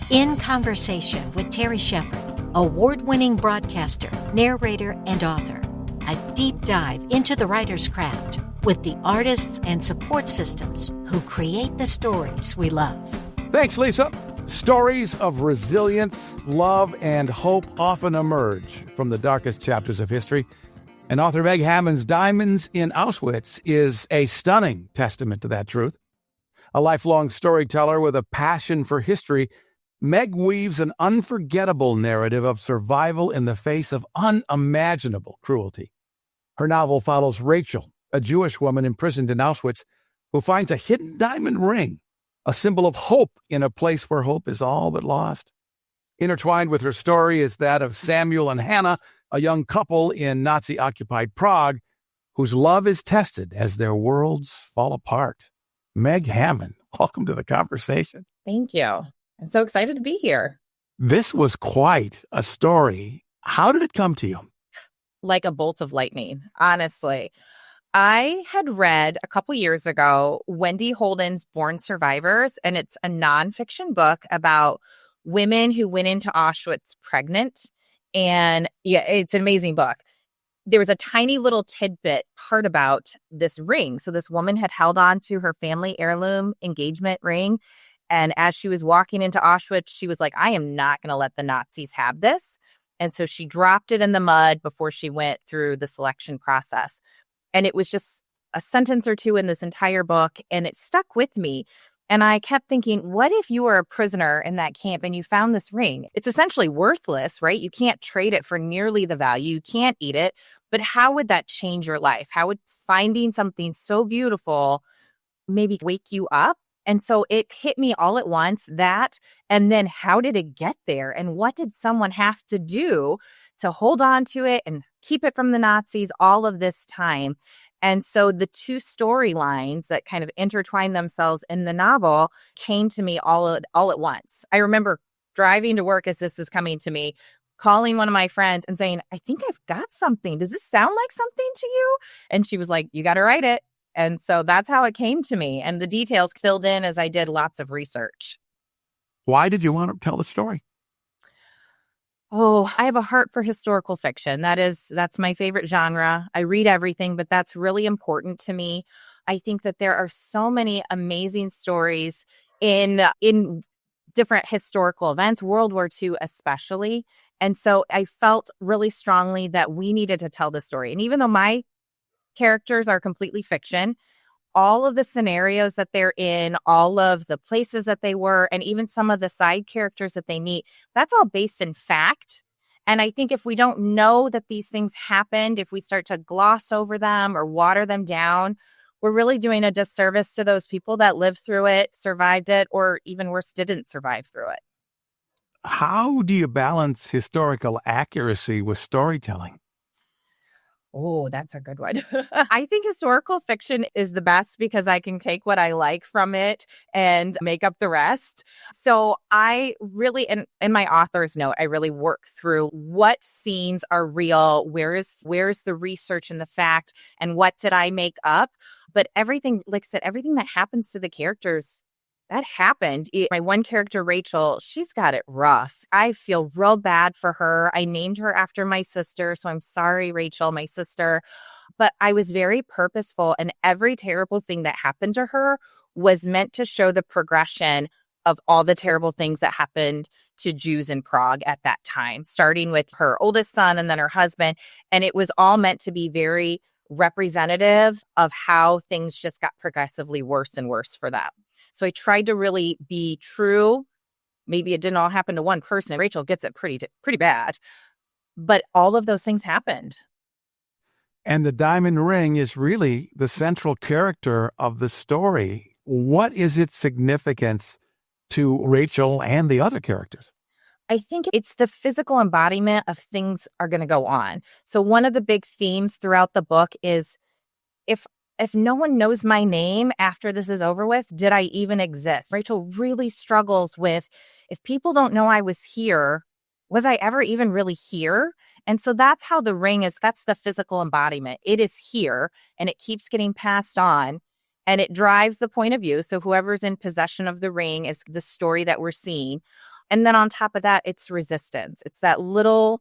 In Conversation with Terry Shepard, award-winning broadcaster, narrator, and author. A deep dive into the writer's craft with the artists and support systems who create the stories we love. Thanks, Lisa. Stories of resilience, love, and hope often emerge from the darkest chapters of history. And author Meg Hamand's Diamonds in Auschwitz is a stunning testament to that truth. A lifelong storyteller with a passion for history, Meg weaves an unforgettable narrative of survival in the face of unimaginable cruelty. Her novel follows Rachael, a Jewish woman imprisoned in Auschwitz, who finds a hidden diamond ring, a symbol of hope in a place where hope is all but lost. Intertwined with her story is that of Samuel and Hanna, a young couple in Nazi-occupied Prague, whose love is tested as their worlds fall apart. Meg Hamand, welcome to the conversation. Thank you. I'm so excited to be here. This was quite a story. How did it come to you? Like a bolt of lightning, honestly. I had read a couple years ago Wendy Holden's Born Survivors, and it's a nonfiction book about women who went into Auschwitz pregnant. And yeah, it's an amazing book. There was a tiny little tidbit part about this ring. So this woman had held on to her family heirloom engagement ring. And as she was walking into Auschwitz, she was like, I am not going to let the Nazis have this. And so she dropped it in the mud before she went through the selection process. And it was just a sentence or two in this entire book, and it stuck with me. And I kept thinking, what if you were a prisoner in that camp and you found this ring? It's essentially worthless, right? You can't trade it for nearly the value. You can't eat it. But how would that change your life? How would finding something so beautiful maybe wake you up? And so it hit me all at once, that, and then how did it get there? And what did someone have to do to hold on to it and keep it from the Nazis all of this time? And so the two storylines that kind of intertwine themselves in the novel came to me all at once. I remember driving to work as this was coming to me, calling one of my friends and saying, I think I've got something. Does this sound like something to you? And she was like, you got to write it. And so that's how it came to me. And the details filled in as I did lots of research. Why did you want to tell the story? Oh, I have a heart for historical fiction. That's my favorite genre. I read everything, but that's really important to me. I think that there are so many amazing stories in different historical events, World War II especially. And so I felt really strongly that we needed to tell the story. And even though my characters are completely fiction, all of the scenarios that they're in, all of the places that they were, and even some of the side characters that they meet, that's all based in fact. And I think if we don't know that these things happened, if we start to gloss over them or water them down, we're really doing a disservice to those people that lived through it, survived it, or even worse, didn't survive through it. How do you balance historical accuracy with storytelling? Oh, that's a good one. I think historical fiction is the best because I can take what I like from it and make up the rest. So I really, in my author's note, I really work through what scenes are real, where's the research and the fact, and what did I make up? But everything, like I said, everything that happens to the characters, that happened. My one character, Rachael, she's got it rough. I feel real bad for her. I named her after my sister. So I'm sorry, Rachael, my sister. But I was very purposeful. And every terrible thing that happened to her was meant to show the progression of all the terrible things that happened to Jews in Prague at that time, starting with her oldest son and then her husband. And it was all meant to be very representative of how things just got progressively worse and worse for them. So I tried to really be true. Maybe it didn't all happen to one person. Rachael gets it pretty bad. But all of those things happened. And the diamond ring is really the central character of the story. What is its significance to Rachael and the other characters? I think it's the physical embodiment of things are going to go on. So one of the big themes throughout the book is if no one knows my name after this is over with, did I even exist? Rachael really struggles with, if people don't know I was here, was I ever even really here? And so that's how the ring is. That's the physical embodiment. It is here and it keeps getting passed on and it drives the point of view. So whoever's in possession of the ring is the story that we're seeing. And then on top of that, it's resistance. It's that little,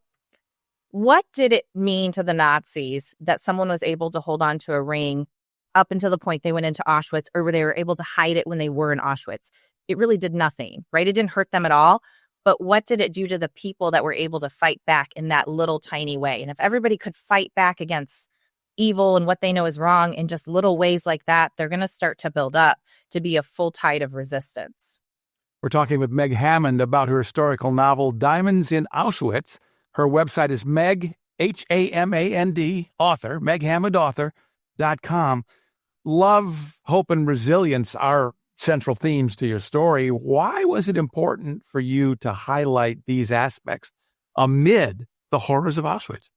what did it mean to the Nazis that someone was able to hold on to a ring up until the point they went into Auschwitz, or where they were able to hide it when they were in Auschwitz? It really did nothing, right? It didn't hurt them at all. But what did it do to the people that were able to fight back in that little tiny way? And if everybody could fight back against evil and what they know is wrong in just little ways like that, they're going to start to build up to be a full tide of resistance. We're talking with Meg Hamand about her historical novel, Diamonds in Auschwitz. Her website is Meg, Hamand, author, meghamandauthor.com. Love, hope, and resilience are central themes to your story. Why was it important for you to highlight these aspects amid the horrors of Auschwitz?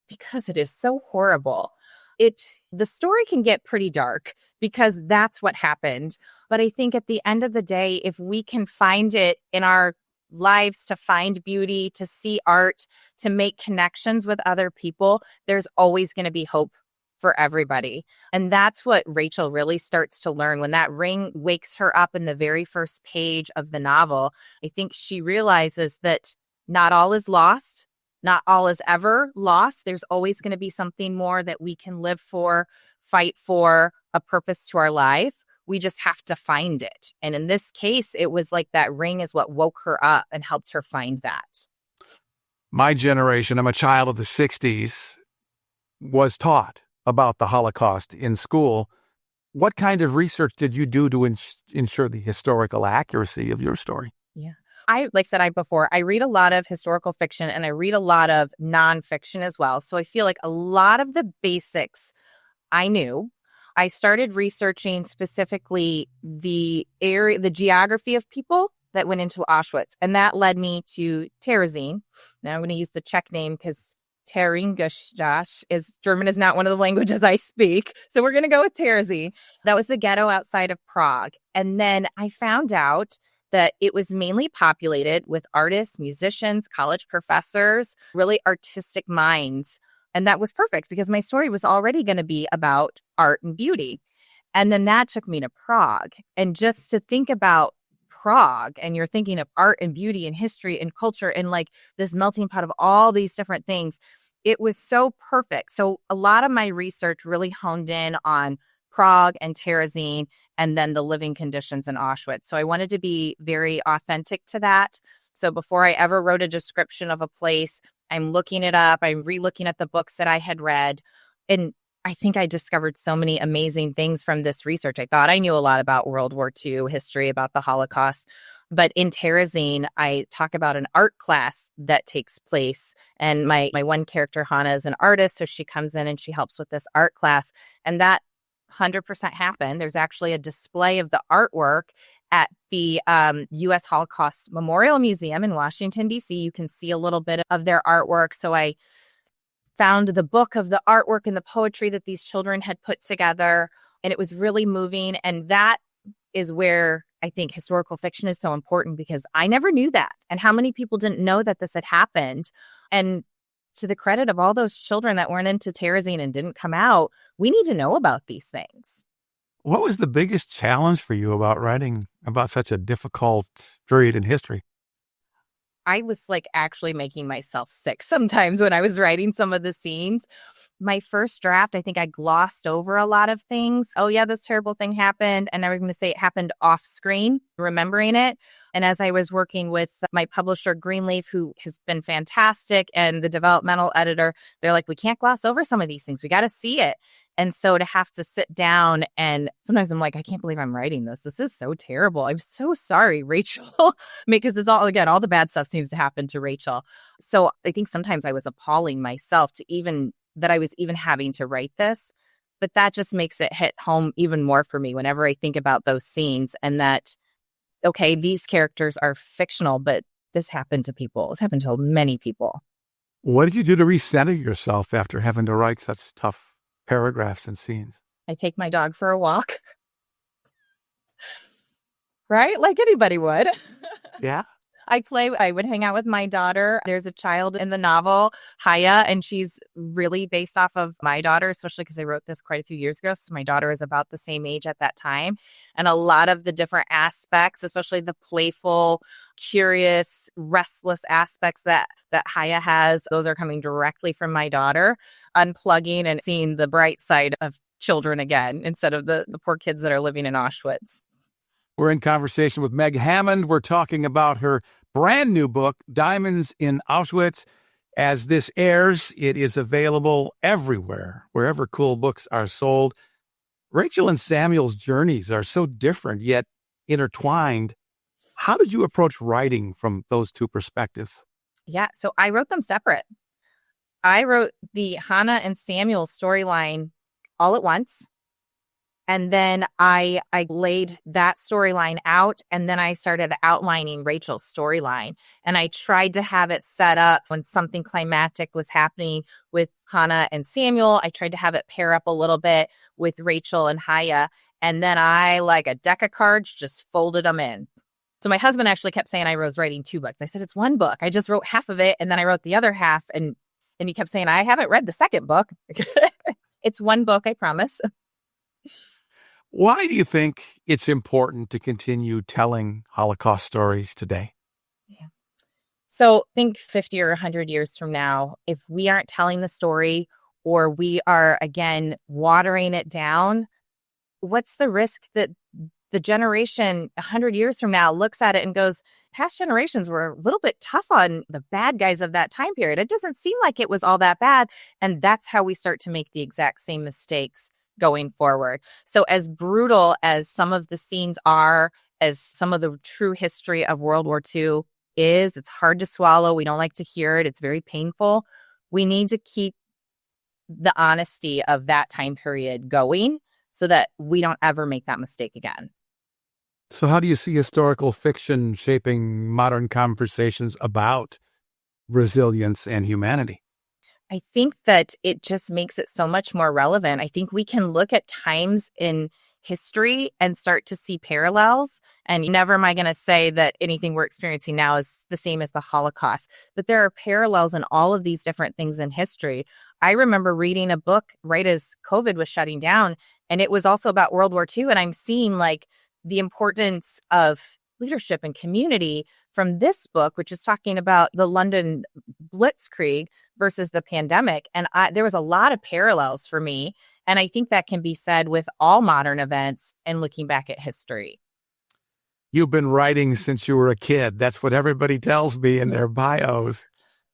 Because it is so horrible. The story can get pretty dark because that's what happened. But I think at the end of the day, if we can find it in our lives to find beauty, to see art, to make connections with other people, there's always going to be hope for everybody. And that's what Rachael really starts to learn when that ring wakes her up in the very first page of the novel. I think she realizes that not all is lost. Not all is ever lost. There's always going to be something more that we can live for, fight for, a purpose to our life. We just have to find it. And in this case, it was like that ring is what woke her up and helped her find that. My generation, I'm a child of the 60s, was taught about the Holocaust in school. What kind of research did you do to ensure the historical accuracy of your story? Yeah. Like I said before, I read a lot of historical fiction and I read a lot of nonfiction as well. So I feel like a lot of the basics I knew. I started researching specifically the geography of people that went into Auschwitz. And that led me to Terezin. Now I'm going to use the Czech name because Teringastash German is not one of the languages I speak. So we're going to go with Terezin. That was the ghetto outside of Prague. And then I found out that it was mainly populated with artists, musicians, college professors, really artistic minds. And that was perfect because my story was already going to be about art and beauty. And then that took me to Prague. And just to think about Prague, and you're thinking of art and beauty and history and culture and like this melting pot of all these different things, it was so perfect. So a lot of my research really honed in on Prague and Terezin and then the living conditions in Auschwitz. So I wanted to be very authentic to that. So before I ever wrote a description of a place, I'm looking it up. I'm re-looking at the books that I had read. And I think I discovered so many amazing things from this research. I thought I knew a lot about World War II history, about the Holocaust. But in Terezin, I talk about an art class that takes place. And my one character, Hanna, is an artist. So she comes in and she helps with this art class. And that 100% happened. There's actually a display of the artwork at the U.S. Holocaust Memorial Museum in Washington, D.C. You can see a little bit of their artwork. So I found the book of the artwork and the poetry that these children had put together, and it was really moving. And that is where I think historical fiction is so important, because I never knew that. And how many people didn't know that this had happened? And to the credit of all those children that went into Terezin and didn't come out, we need to know about these things. What was the biggest challenge for you about writing about such a difficult period in history? I was like actually making myself sick sometimes when I was writing some of the scenes. My first draft, I think I glossed over a lot of things. Oh yeah, this terrible thing happened. And I was going to say it happened off screen, remembering it. And as I was working with my publisher, Greenleaf, who has been fantastic, and the developmental editor, they're like, we can't gloss over some of these things. We got to see it. And so to have to sit down, and sometimes I'm like, I can't believe I'm writing this. This is so terrible. I'm so sorry, Rachael, because it's all the bad stuff seems to happen to Rachael. So I think sometimes I was appalling myself that I was even having to write this. But that just makes it hit home even more for me whenever I think about those scenes, and that, okay, these characters are fictional, but this happened to people. This happened to many people. What did you do to recenter yourself after having to write such tough paragraphs and scenes? I take my dog for a walk. Right? Like anybody would. Yeah. I would hang out with my daughter. There's a child in the novel, Haya, and she's really based off of my daughter, especially because I wrote this quite a few years ago. So my daughter is about the same age at that time. And a lot of the different aspects, especially the playful, curious, restless aspects that Haya has, those are coming directly from my daughter, unplugging and seeing the bright side of children again, instead of the poor kids that are living in Auschwitz. We're in conversation with Meg Hamand. We're talking about her brand new book, Diamonds in Auschwitz. As this airs, it is available everywhere, wherever cool books are sold. Rachael and Samuel's journeys are so different, yet intertwined. How did you approach writing from those two perspectives? Yeah, so I wrote them separate. I wrote the Hannah and Samuel storyline all at once. And then I laid that storyline out, and then I started outlining Rachael's storyline. And I tried to have it set up when something climactic was happening with Hannah and Samuel. I tried to have it pair up a little bit with Rachael and Haya. And then I, like a deck of cards, just folded them in. So my husband actually kept saying I was writing two books. I said, it's one book. I just wrote half of it, and then I wrote the other half. And he kept saying, I haven't read the second book. It's one book, I promise. Why do you think it's important to continue telling Holocaust stories today? Yeah. So think 50 or 100 years from now, if we aren't telling the story, or we are, again, watering it down, what's the risk that the generation 100 years from now looks at it and goes, past generations were a little bit tough on the bad guys of that time period. It doesn't seem like it was all that bad. And that's how we start to make the exact same mistakes going forward. So as brutal as some of the scenes are, as some of the true history of World War II is, it's hard to swallow. We don't like to hear it. It's very painful. We need to keep the honesty of that time period going so that we don't ever make that mistake again. So how do you see historical fiction shaping modern conversations about resilience and humanity? I think that it just makes it so much more relevant. I think we can look at times in history and start to see parallels. And never am I going to say that anything we're experiencing now is the same as the Holocaust, but there are parallels in all of these different things in history. I remember reading a book right as COVID was shutting down, and it was also about World War II. And I'm seeing like the importance of leadership and community from this book, which is talking about the London Blitzkrieg versus the pandemic. And there was a lot of parallels for me. And I think that can be said with all modern events and looking back at history. You've been writing since you were a kid. That's what everybody tells me in their bios.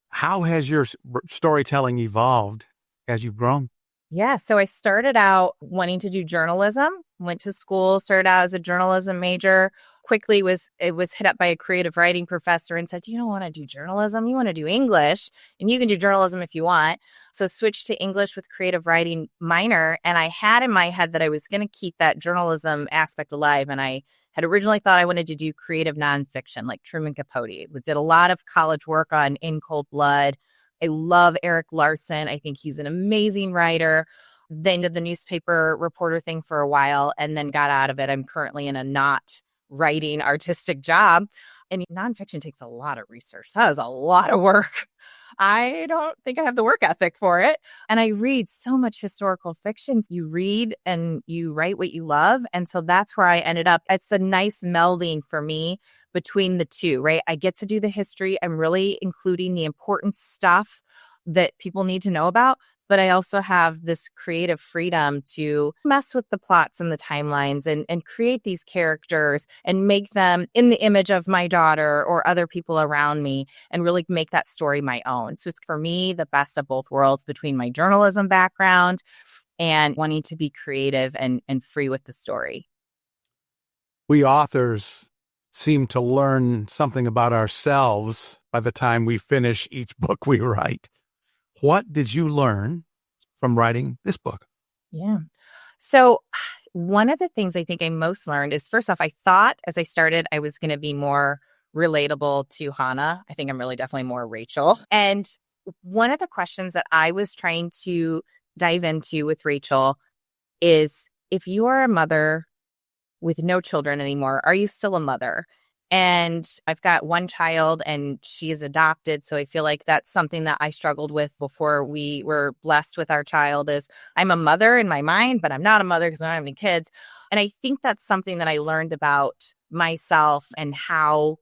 How has your storytelling evolved as you've grown? Yeah, so I started out wanting to do journalism, went to school, started out as a journalism major, quickly was hit up by a creative writing professor and said, you don't want to do journalism, you want to do English, and you can do journalism if you want. So switched to English with creative writing minor, and I had in my head that I was going to keep that journalism aspect alive, and I had originally thought I wanted to do creative nonfiction like Truman Capote. We did a lot of college work on In Cold Blood. I love Eric Larson. I think he's an amazing writer. Then did the newspaper reporter thing for a while and then got out of it. I'm currently in a not writing artistic job. And nonfiction takes a lot of research. That is a lot of work. I don't think I have the work ethic for it. And I read so much historical fiction. You read and you write what you love. And so that's where I ended up. It's a nice melding for me between the two, right? I get to do the history. I'm really including the important stuff that people need to know about. But I also have this creative freedom to mess with the plots and the timelines and create these characters and make them in the image of my daughter or other people around me and really make that story my own. So it's, for me, the best of both worlds between my journalism background and wanting to be creative and free with the story. We authors seem to learn something about ourselves by the time we finish each book we write. What did you learn from writing this book? Yeah. So one of the things I think I most learned is, first off, I thought as I started, I was going to be more relatable to Hannah. I think I'm really definitely more Rachael. And one of the questions that I was trying to dive into with Rachael is, if you are a mother with no children anymore, are you still a mother? And I've got one child and she is adopted. So I feel like that's something that I struggled with before we were blessed with our child is I'm a mother in my mind, but I'm not a mother because I don't have any kids. And I think that's something that I learned about myself and how,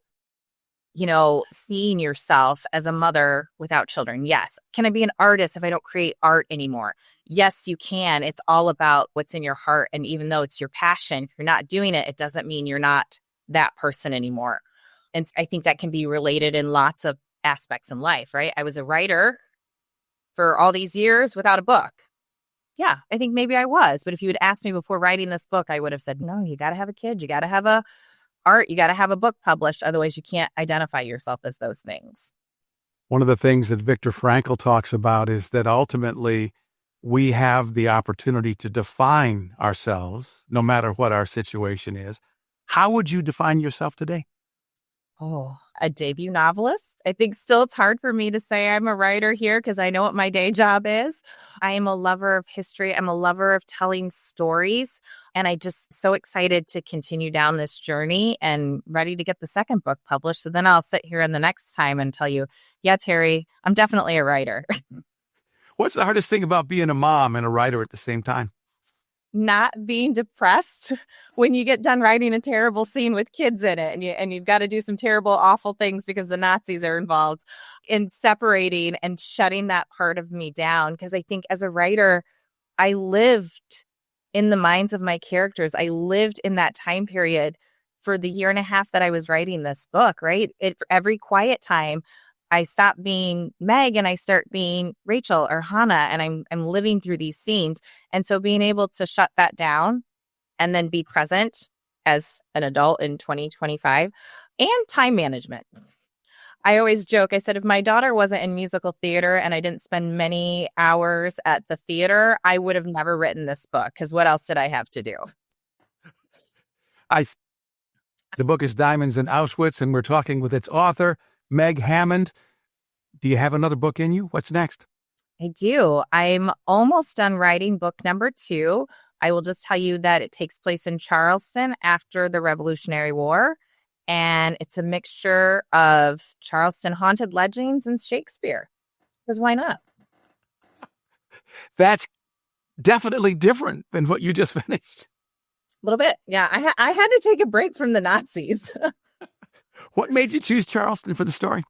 seeing yourself as a mother without children. Yes. Can I be an artist if I don't create art anymore? Yes, you can. It's all about what's in your heart. And even though it's your passion, if you're not doing it, it doesn't mean you're not that person anymore. And I think that can be related in lots of aspects in life, right? I was a writer for all these years without a book. Yeah, I think maybe I was. But if you had asked me before writing this book, I would have said, no, you got to have a kid. You got to have a art. You got to have a book published. Otherwise, you can't identify yourself as those things. One of the things that Viktor Frankl talks about is that ultimately we have the opportunity to define ourselves, no matter what our situation is. How would you define yourself today? Oh, a debut novelist. I think still it's hard for me to say I'm a writer here because I know what my day job is. I am a lover of history. I'm a lover of telling stories. And I just so excited to continue down this journey and ready to get the second book published. So then I'll sit here in the next time and tell you, yeah, Terry, I'm definitely a writer. What's the hardest thing about being a mom and a writer at the same time? Not being depressed when you get done writing a terrible scene with kids in it and you've got to do some terrible, awful things because the Nazis are involved, in separating and shutting that part of me down. Because I think as a writer, I lived in the minds of my characters. I lived in that time period for the year and a half that I was writing this book, right? Every quiet time, I stop being Meg and I start being Rachael or Hanna, and I'm living through these scenes. And so being able to shut that down and then be present as an adult in 2025 and time management. I always joke, I said, if my daughter wasn't in musical theater and I didn't spend many hours at the theater, I would have never written this book because what else did I have to do? The book is Diamonds in Auschwitz, and we're talking with its author, Meg Hamand. Do you have another book in you? What's next? I do. I'm almost done writing book number 2. I will just tell you that it takes place in Charleston after the Revolutionary War. And it's a mixture of Charleston haunted legends and Shakespeare. Because why not? That's definitely different than what you just finished. A little bit. Yeah. I had to take a break from the Nazis. What made you choose Charleston for the story?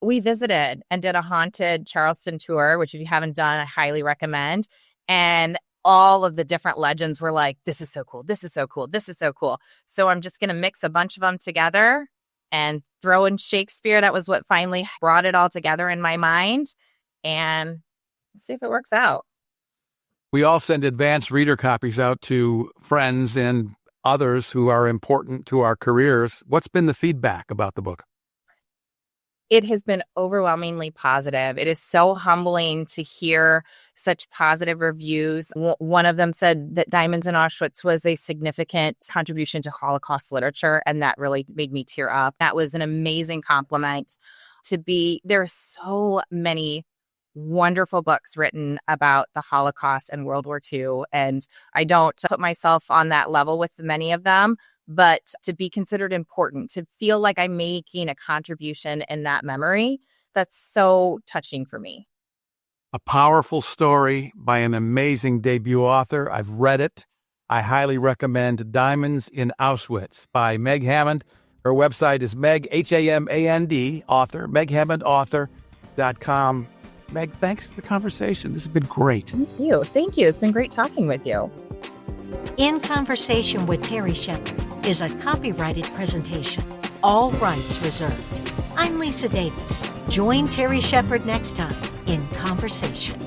We visited and did a haunted Charleston tour, which if you haven't done, I highly recommend. And all of the different legends were like, this is so cool. This is so cool. This is so cool. So I'm just going to mix a bunch of them together and throw in Shakespeare. That was what finally brought it all together in my mind. And let's see if it works out. We all send advanced reader copies out to friends and others who are important to our careers. What's been the feedback about the book? It has been overwhelmingly positive. It is so humbling to hear such positive reviews. One of them said that Diamonds in Auschwitz was a significant contribution to Holocaust literature, and that really made me tear up. That was an amazing compliment to be. There are so many wonderful books written about the Holocaust and World War II, and I don't put myself on that level with many of them. But to be considered important, to feel like I'm making a contribution in that memory, that's so touching for me. A powerful story by an amazing debut author. I've read it. I highly recommend Diamonds in Auschwitz by Meg Hamand. Her website is Meg, Hamand, author, meghamandauthor.com. Meg, thanks for the conversation. This has been great. Thank you. Thank you. It's been great talking with you. In Conversation with Terry Shepard is a copyrighted presentation. All rights reserved. I'm Lisa Davis. Join Terry Shepard next time in Conversation.